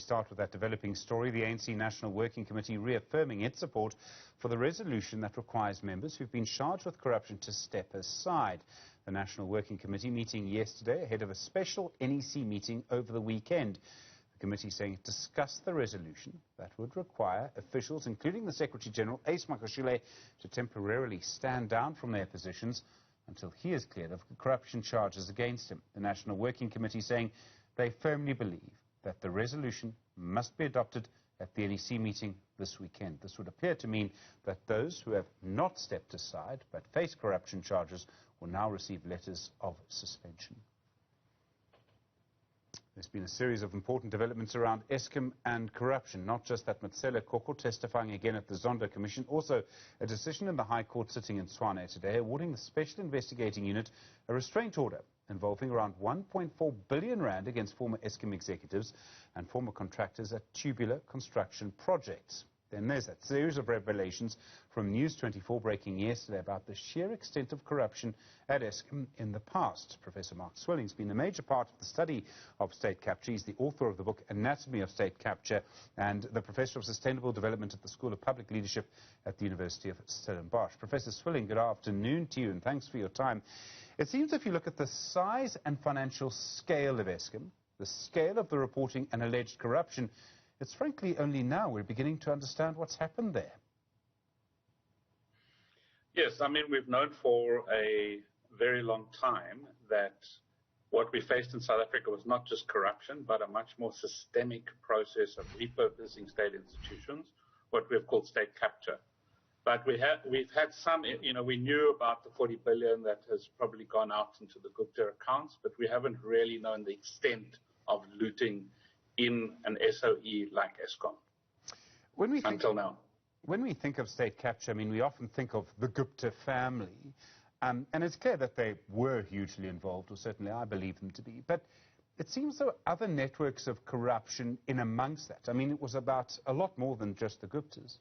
start with that developing story. The ANC National Working Committee reaffirming its support for the resolution that requires members who've been charged with corruption to step aside. The National Working Committee meeting yesterday ahead of a special NEC meeting over the weekend. The committee saying it discussed the resolution that would require officials, including the Secretary-General, Ace Makashile, to temporarily stand down from their positions until he is cleared of corruption charges against him. The National Working Committee saying they firmly believe that the resolution must be adopted at the NEC meeting this weekend. This would appear to mean that those who have not stepped aside but face corruption charges will now receive letters of suspension. There's been a series of important developments around Eskom and corruption, not just that Matsela Koko testifying again at the Zondo Commission, also a decision in the High Court sitting in Tshwane today awarding the Special Investigating Unit a restraint order involving around 1.4 billion rand against former Eskom executives and former contractors at Tubular Construction Projects. Then there's that series of revelations from News 24 breaking yesterday about the sheer extent of corruption at Eskom in the past. Professor Mark Swilling's been a major part of the study of state capture. He's the author of the book Anatomy of State Capture and the Professor of Sustainable Development at the School of Public Leadership at the University of Stellenbosch. Professor Swilling, good afternoon to you and thanks for your time. It seems if you look at the size and financial scale of Eskom, the scale of the reporting and alleged corruption, it's frankly only now we're beginning to understand what's happened there. Yes, I mean, we've known for a very long time that what we faced in South Africa was not just corruption, but a much more systemic process of repurposing state institutions, what we've called state capture. But we've had some, we knew about the 40 billion that has probably gone out into the Gupta accounts, but we haven't really known the extent of looting in an SOE like Eskom until now. When we think of state capture, I mean, we often think of the Gupta family, and it's clear that they were hugely involved, or certainly I believe them to be. But it seems there were other networks of corruption in amongst that. I mean, it was about a lot more than just the Guptas.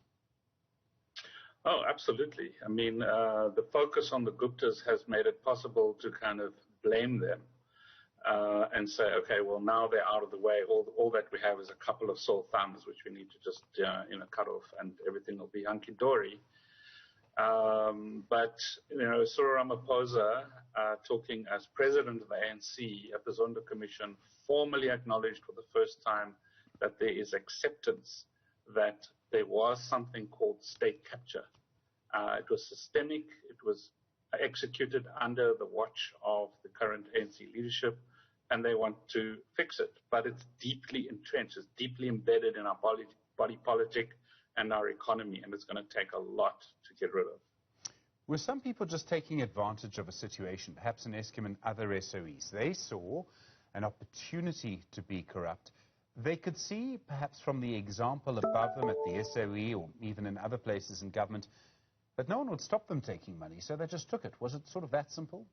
Oh, absolutely. I mean, the focus on the Guptas has made it possible to kind of blame them. And say, okay, well, now they're out of the way. All that we have is a couple of sore thumbs, which we need to just, cut off, and everything will be hunky-dory. But, Cyril Ramaphosa, talking as president of the ANC at the Zondo Commission, formally acknowledged for the first time that there is acceptance that there was something called state capture. It was systemic. It was executed under the watch of the current ANC leadership, and they want to fix it. But it's deeply entrenched, it's deeply embedded in our body politic and our economy, and it's going to take a lot to get rid of. Were some people just taking advantage of a situation, perhaps in Eskom and other SOEs? They saw an opportunity to be corrupt. They could see, perhaps from the example above them at the SOE or even in other places in government, but no one would stop them taking money, so they just took it. Was it sort of that simple?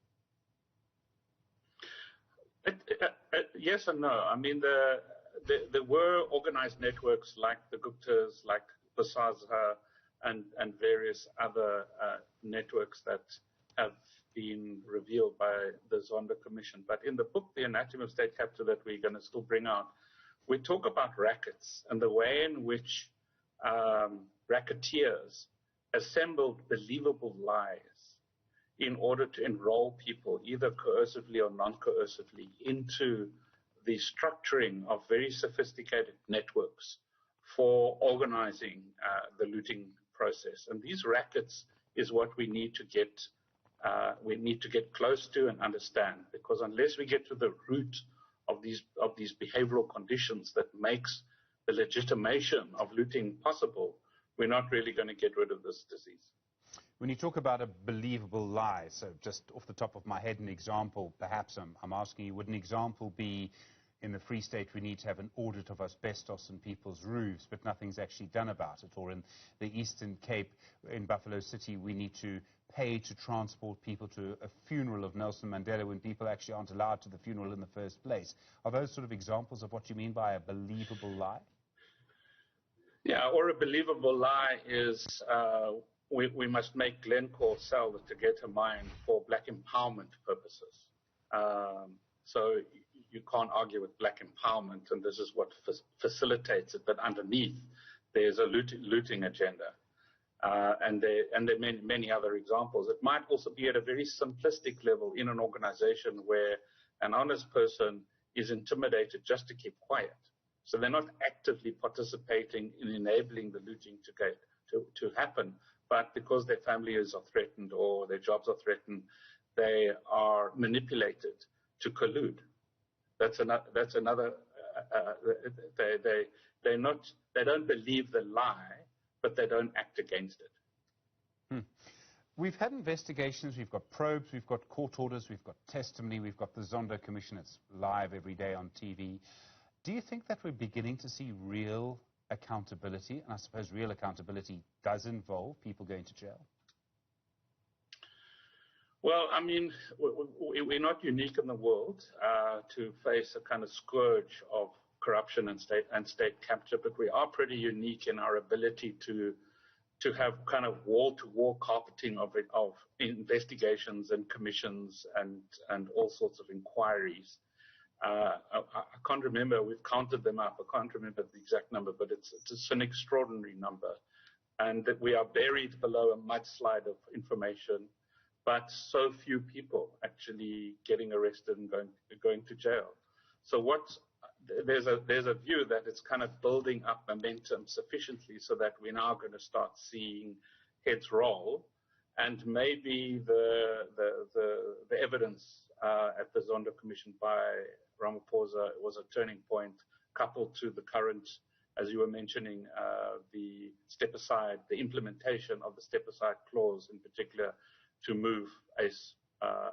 Yes and no. I mean, there were organized networks like the Guptas, like Basaza, and various other networks that have been revealed by the Zondo Commission. But in the book, The Anatomy of State Capture, that we're going to still bring out, we talk about rackets and the way in which racketeers assembled believable lies in order to enroll people, either coercively or non-coercively, into the structuring of very sophisticated networks for organizing the looting process. And these rackets is what we need to get close to and understand, because unless we get to the root of these behavioral conditions that makes the legitimation of looting possible, we're not really going to get rid of this disease. When you talk about a believable lie, so just off the top of my head, an example, perhaps I'm asking you, would an example be in the Free State we need to have an audit of asbestos in people's roofs, but nothing's actually done about it? Or in the Eastern Cape, in Buffalo City, we need to pay to transport people to a funeral of Nelson Mandela when people actually aren't allowed to the funeral in the first place. Are those sort of examples of what you mean by a believable lie? Yeah, or a believable lie is we must make Glencore sell the Tegeta mine for black empowerment purposes. So you can't argue with black empowerment, and this is what facilitates it. But underneath, there's a looting agenda. And there are many other examples. It might also be at a very simplistic level in an organization where an honest person is intimidated just to keep quiet. So they're not actively participating in enabling the looting to happen, but because their families are threatened or their jobs are threatened, they are manipulated to collude. That's another. They don't believe the lie, but they don't act against it. We've had investigations, we've got probes, we've got court orders, we've got testimony, we've got the Zondo Commission. It's live every day on TV. Do you think that we're beginning to see real accountability? And I suppose real accountability does involve people going to jail. Well, I mean, we're not unique in the world to face a kind of scourge of corruption and state capture, but we are pretty unique in our ability to have kind of wall-to-wall carpeting of investigations and commissions and all sorts of inquiries. I can't remember. We've counted them up. I can't remember the exact number, but it's an extraordinary number, and that we are buried below a mudslide of information, but so few people actually getting arrested and going to jail. So there's a view that it's kind of building up momentum sufficiently so that we're now going to start seeing heads roll, and maybe the evidence at the Zondo Commission by Ramaphosa was a turning point, coupled to the current, as you were mentioning, the step aside, the implementation of the step aside clause in particular, to move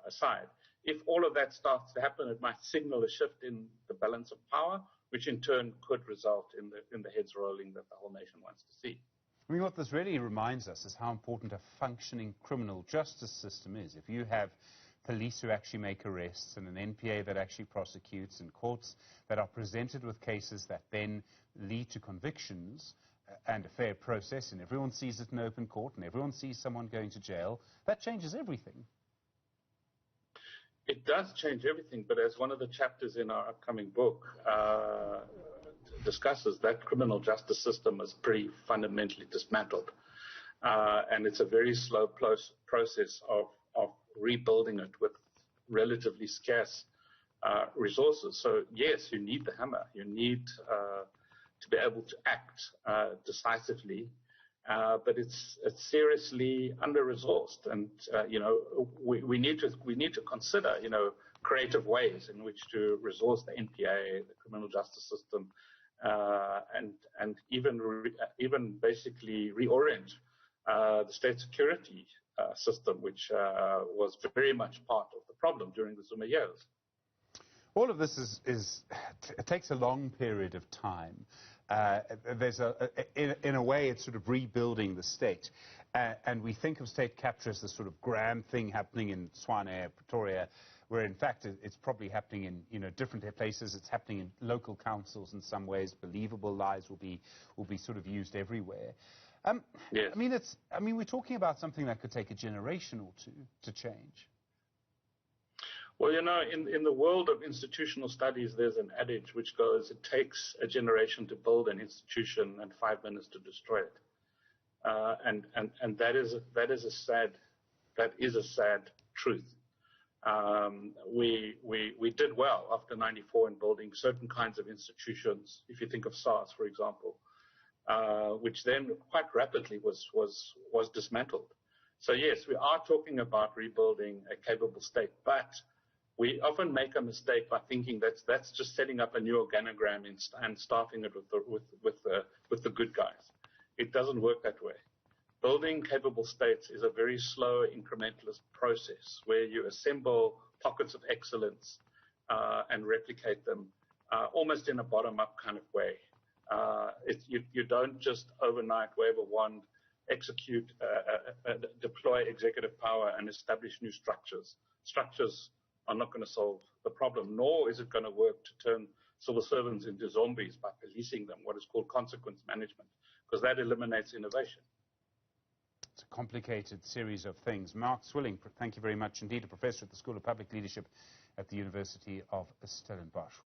aside. If all of that starts to happen, it might signal a shift in the balance of power, which in turn could result in the heads rolling that the whole nation wants to see. I mean, what this really reminds us is how important a functioning criminal justice system is. If you have police who actually make arrests and an NPA that actually prosecutes and courts that are presented with cases that then lead to convictions and a fair process, and everyone sees it in open court and everyone sees someone going to jail, that changes everything. It does change everything, but as one of the chapters in our upcoming book discusses, that criminal justice system is pretty fundamentally dismantled. And it's a very slow process of rebuilding it with relatively scarce resources. So yes, you need the hammer. You need to be able to act decisively, but it's seriously under-resourced, and we need to consider creative ways in which to resource the NPA, the criminal justice system, and even basically reorient the state security system, which was very much part of the problem during the Zuma years. All of this it takes a long period of time. In a way, it's sort of rebuilding the state. And we think of state capture as this sort of grand thing happening in Tshwane, Pretoria, where in fact it's probably happening in different places. It's happening in local councils in some ways. Believable lies will be sort of used everywhere. Yes. I mean, we're talking about something that could take a generation or two to change. Well, in the world of institutional studies, there's an adage which goes, it takes a generation to build an institution and 5 minutes to destroy it. And that is a sad truth. We did well after '94 in building certain kinds of institutions. If you think of SARS, for example, which then quite rapidly was dismantled. So yes, we are talking about rebuilding a capable state, but we often make a mistake by thinking that's just setting up a new organogram and staffing it with the good guys. It doesn't work that way. Building capable states is a very slow, incrementalist process where you assemble pockets of excellence and replicate them almost in a bottom-up kind of way. You don't just overnight wave a wand, execute, deploy executive power, and establish new structures. Structures are not going to solve the problem, nor is it going to work to turn civil servants into zombies by policing them, what is called consequence management, because that eliminates innovation. It's a complicated series of things. Mark Swilling, thank you very much indeed, a professor at the School of Public Leadership at the University of Stellenbosch.